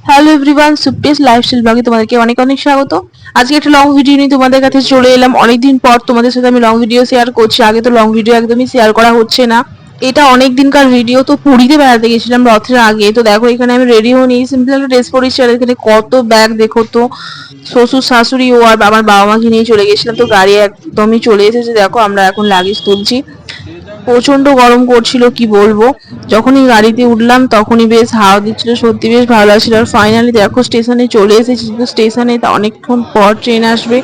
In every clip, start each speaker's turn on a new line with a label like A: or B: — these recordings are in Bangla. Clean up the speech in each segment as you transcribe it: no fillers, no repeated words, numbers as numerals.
A: হ্যালো এভরিওয়ান, সুপ্রিয়াস লাইফস্টাইল ব্লগে তোমাদেরকে অনেক অনেক স্বাগত। আজকে একটা লং ভিডিও নিয়ে তোমাদের কাছে চলে এলাম। অনেকদিন পর তোমাদের সাথে আমি লং ভিডিও শেয়ার করছি। আগে তো লং ভিডিও একদমই শেয়ার করা হচ্ছে না। এটা অনেক দিনকার ভিডিও। তো পুরীতে বেড়াতে গেছিলাম রথের আগে। তো দেখো এখানে আমি রেডি হইনি, সিম্পল একটা ড্রেস পরেছি। আর এখানে কত ব্যাগ দেখো তো। শ্বশুর শাশুড়ি ও আর আমার বাবা মাকে নিয়ে চলে গেছিলাম। তো গাড়ি একদমই চলে এসেছে। দেখো আমরা এখন লাগেজ তুলছি। প্রচন্ড গরম করছিল, কি বলবো। যখনই গাড়িতে উঠলাম তখনই বেশ হাওয়া দিচ্ছিল, সত্যি বেশ ভালো লাগছিল। আর ফাইনালি দেখো স্টেশনে চলে এসেছি। কিন্তু স্টেশনে অনেকক্ষণ পর ট্রেন আসবে।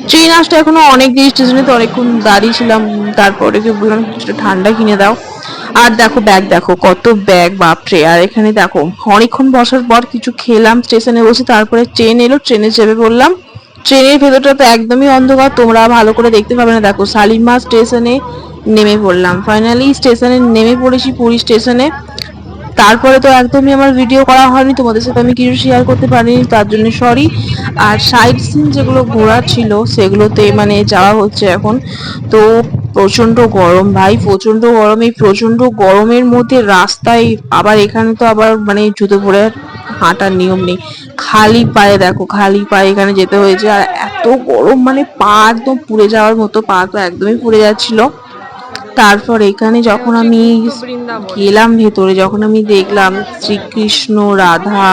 A: ট্রেন আসতে এখনো অনেক দেরি, স্টেশনে তো অনেকক্ষণ দাঁড়িয়ে ছিলাম। তারপরে বললাম কিছুটা ঠান্ডা কিনে দাও। আর দেখো ব্যাগ দেখো, কত ব্যাগ, বাপরে। আর এখানে দেখো অনেকক্ষণ বসার পর কিছু খেলাম স্টেশনে বসে। তারপরে ট্রেন এলো, ট্রেনে চেপে পড়লাম। ট্রেনের ভেতরটা তো একদমই অন্ধকার, তোমরা ভালো করে দেখতে পাবে না। দেখো শালিমার স্টেশনে নেমে পড়লাম। ফাইনালি স্টেশনে নেমে পড়েছি, পুরী স্টেশনে। তারপরে তো একদমই আমার ভিডিও করা হয়নি, তোমাদের সাথে আমি কিছু শেয়ার করতে পারিনি, তার জন্য সরি। আর সাইড সিন যেগুলো ঘোরার ছিল সেগুলোতে মানে যাওয়া হচ্ছে এখন। তো প্রচন্ড গরম ভাই, প্রচন্ড গরম। এই প্রচন্ড গরমের মধ্যে রাস্তায় আবার এখানে তো আবার মানে জুতো পরে হাঁটার নিয়ম নেই। খালি পায়ে দেখো, খালি পায়ে এখানে যেতে হয়েছে। আর এত গরম মানে পা একদম পুড়ে যাওয়ার মতো, পা তো একদমই পুড়ে যাচ্ছিল। তারপর এখানে যখন আমি গেলাম ভেতরে, যখন আমি দেখলাম শ্রীকৃষ্ণ রাধা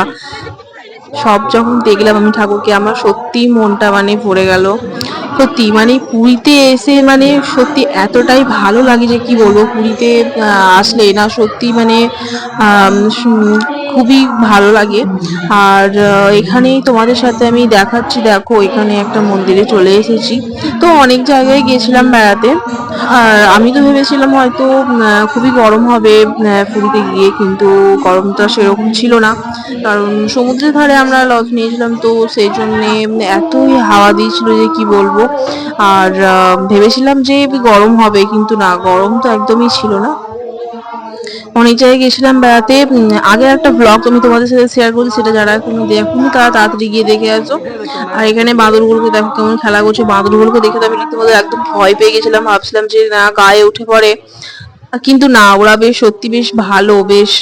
A: সব যখন দেখলাম আমি ঠাকুরকে, আমার সত্যি মনটা মানে ভরে গেল। সত্যি মানে পুরীতে এসে মানে সত্যি এতটাই ভালো লাগে যে কি বলবো। পুরীতে আসলে না সত্যি মানে খুবই ভালো লাগে। আর এখানেই তোমাদের সাথে আমি দেখাচ্ছি, দেখো এখানে একটা মন্দিরে চলে এসেছি। তো অনেক জায়গায় গেছিলাম বেড়াতে। আর আমি তো ভেবেছিলাম হয়তো খুবই গরম হবে পুরীতে গিয়ে, কিন্তু গরমটা সেরকম ছিল না। কারণ সমুদ্রের ধারে আমরা লজ নিয়েছিলাম, তো সেই জন্য এতই হাওয়া দিয়েছিল যে কি বলবো। আর ভেবেছিলাম যে গরম হবে, কিন্তু না, গরম তো একদমই ছিল না। অনেক জায়গায় গেছিলাম বেড়াতে। আগে একটা ব্লগ আমি তোমাদের সাথে শেয়ার করি, সেটা যারা এখনো দেখুন তারা তাড়াতাড়ি গিয়ে দেখে আসো। আর এখানে বাঁদরগুলোকে দেখো কেমন খেলা করছে। বাঁদরগুলোকে দেখে তো আমি রীতিমতো একদম ভয় পেয়ে গেছিলাম, ভাবছিলাম যে না গায়ে উঠে পড়ে। কিন্তু না, ওরা বেশ সত্যি বেশ ভালো, বেশ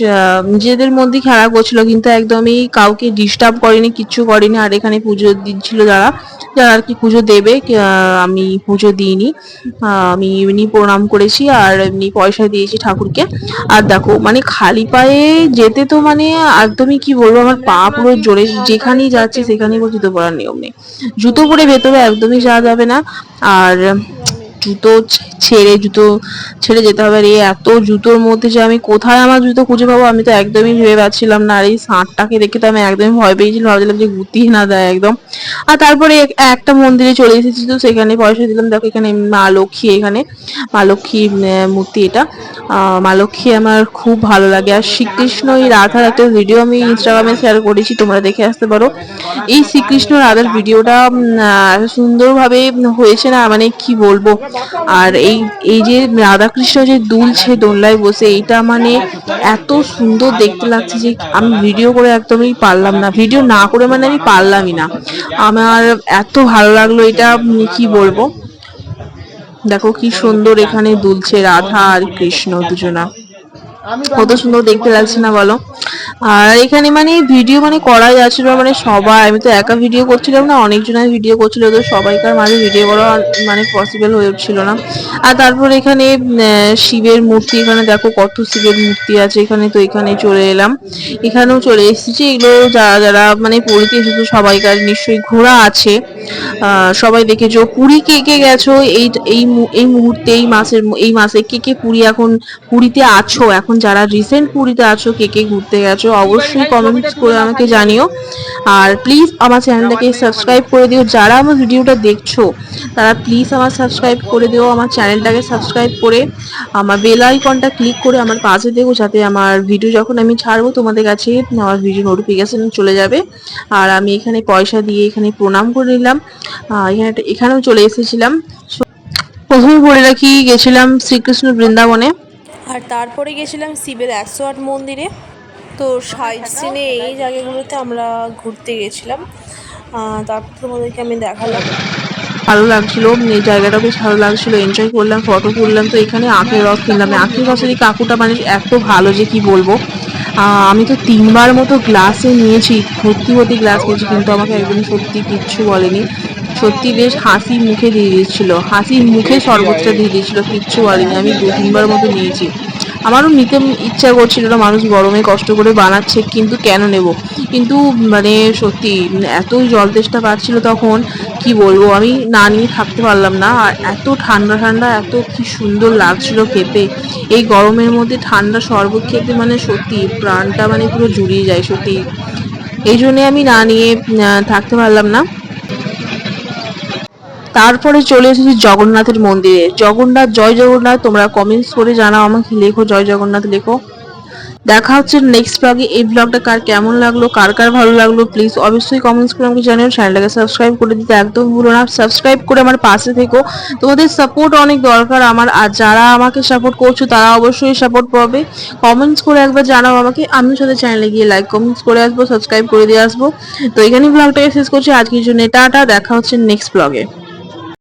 A: নিজেদের মধ্যে খেলা করছিল, কিন্তু একদমই কাউকে ডিস্টার্ব করেনি, কিচ্ছু করেনি। আর এখানে পুজো দিচ্ছিল যারা যারা আর কি পুজো দেবে, আমি পুজো দিইনি। আমি এমনি প্রণাম করেছি আর এমনি পয়সা দিয়েছি ঠাকুরকে। আর দেখো মানে খালি পায়ে যেতে তো মানে একদমই কি বলবো, আমার পা পুরো জ্বলে, যেখানেই যাচ্ছি সেখানেই জুতো পরার নিয়ম নেই। জুতো পরে ভেতরে একদমই যাওয়া যাবে না। আর জুতো জুতো ছেড়ে যেতে হবে। আর এই এত জুতোর মধ্যে যে আমি কোথায় আমার জুতো খুঁজে পাবো আমি তো একদমই ভেবে পাচ্ছিলাম না। আর এই ষাঁড়টাকে দেখে তো আমি একদমই ভয় পেয়েছিলাম, ভাবছিলাম যে গুতিয়ে না দেয় একদম। আর তারপরে একটা মন্দিরে চলে এসেছি, তো সেখানে পয়সা দিলাম। দেখো এখানে মা লক্ষ্মী, এখানে মা লক্ষ্মী মূর্তি এটা। মা লক্ষ্মী আমার খুব ভালো লাগে। আর শ্রীকৃষ্ণ এই রাধার একটা ভিডিও আমি ইনস্টাগ্রামে শেয়ার করেছি, তোমরা দেখে আসতে পারো। এই শ্রীকৃষ্ণ রাধার ভিডিওটা সুন্দরভাবে হয়েছে না, মানে কি বলবো। আর এই এই যে রাধাকৃষ্ণ যে দুলছে দোলনায় বসে, এইটা মানে এত সুন্দর দেখতে লাগছে যে আমি ভিডিও করে একদমই পারলাম না, ভিডিও না করে মানে আমি পারলামই না। আমার এত ভালো লাগলো এটা, কি বলবো। দেখো কি সুন্দর এখানে দুলছে রাধা আর কৃষ্ণ দুজনা, কত সুন্দর দেখতে লাগছে না বলো। আর এখানে মানে ভিডিও মানে করা যাচ্ছিল মানে সবাই, আমি তো একা ভিডিও করছিলাম না, অনেকজনের ভিডিও করছিল, তো সবাইকার মাঝে ভিডিও করা মানে পসিবল হয়ে উঠছিল না। আর তারপর এখানে শিবের মূর্তি, এখানে দেখো কত শিবের মূর্তি আছে এখানে। তো এখানে চলে এলাম, এখানেও চলে এসেছি। এগুলো যারা যারা মানে পুরীতে এসেছো সবাইকার নিশ্চয়ই ঘোরা আছে। সবাই দেখেছো পুরী, কে কে গেছো এই এই এই মুহূর্তে, এই মাসে কে কে পুরী এখন পুরীতে আছো, এখন যারা রিসেন্ট পুরীতে আছো কে কে ঘুরতে গেছো অবশ্যই কমেন্টস করে আমাকে জানিও। আর প্লিজ আমার চ্যানেলটাকে সাবস্ক্রাইব করে দিও, যারা আমার ভিডিওটা দেখছো তারা প্লিজ আমার সাবস্ক্রাইব করে দিও, আমার চ্যানেলটাকে সাবস্ক্রাইব করে আমার বেল আইকনটা ক্লিক করে আমার পাশে দেখো, যাতে আমার ভিডিও যখন আমি ছাড়বো তোমাদের কাছে আমার ভিডিও নোটিফিকেশন চলে যাবে। আর আমি এখানে পয়সা দিয়ে এখানে প্রণাম করে নিলাম। এখানেও চলে এসেছিলাম। প্রথমে বলে রাখি গেছিলাম শ্রীকৃষ্ণ বৃন্দাবনে,
B: আর তারপরে গেছিলাম শিবের 108 মন্দিরে। তো সাইড সিনে এই জায়গাগুলোতে আমরা ঘুরতে গেছিলাম। তারপর তোমাদেরকে আমি দেখালাম।
A: ভালো লাগছিল, এই জায়গাটা বেশ ভালো লাগছিল, এনজয় করলাম, ফটো তুললাম। তো এখানে আখের রস কিনলাম, আখের রসের এই কাকুটা মানে এত ভালো যে কি বলবো। আমি তো 3বার মতো গ্লাসে নিয়েছি, ভর্তি ভর্তি গ্লাস খেয়েছি, কিন্তু আমাকে একদম সত্যি কিচ্ছু বলেনি। সত্যি বেশ হাসি মুখে দিয়ে দিচ্ছিল, হাসি মুখে শরবতটা দিয়ে দিয়েছিল, কিচ্ছু বলেনি। আমি 2-3বার মতো নিয়েছি। আমারও নিতে ইচ্ছা করছিল না, মানুষ গরমে কষ্ট করে বানাচ্ছে, কিন্তু কেন নেব। কিন্তু মানে সত্যি এতই জল তেষ্টা পাচ্ছিল তখন, কি বলবো, আমি না নিয়ে থাকতে পারলাম না। আর এত ঠান্ডা ঠান্ডা, এত কি সুন্দর লাগছিল খেতে। এই গরমের মধ্যে ঠান্ডা শরবত খেতে মানে সত্যি প্রাণটা মানে পুরো জুড়িয়ে যায় সত্যি। এই জন্যে আমি না নিয়ে থাকতে পারলাম না। তারপরে চলে এসেছি জগন্নাথের মন্দিরে। জগন্নাথ, জয় জগন্নাথ। তোমরা কমেন্টস করে জানাও আমাকে, লেখো জয় জগন্নাথ লেখো। দেখা হচ্ছে নেক্সট ব্লগে। এই ব্লগটা কার কেমন লাগলো, কার কার ভালো লাগলো, প্লিজ অবশ্যই কমেন্টস করে আমাকে জানিও। চ্যানেলটাকে সাবস্ক্রাইব করে দিতে একদম ভুলো না। সাবস্ক্রাইব করে আমার পাশে থেকো, তোমাদের সাপোর্ট অনেক দরকার আমার। আর যারা আমাকে সাপোর্ট করছো তারা অবশ্যই সাপোর্ট পাবে। কমেন্টস করে একবার জানাও আমাকে, আমিও সাথে চ্যানেলে গিয়ে লাইক কমেন্টস করে আসবো, সাবস্ক্রাইব করে দিয়ে আসবো। তো এখানেই ব্লগটাকে শেষ করছি আজকের জন্য। টাটা, দেখা হচ্ছে নেক্সট ব্লগে।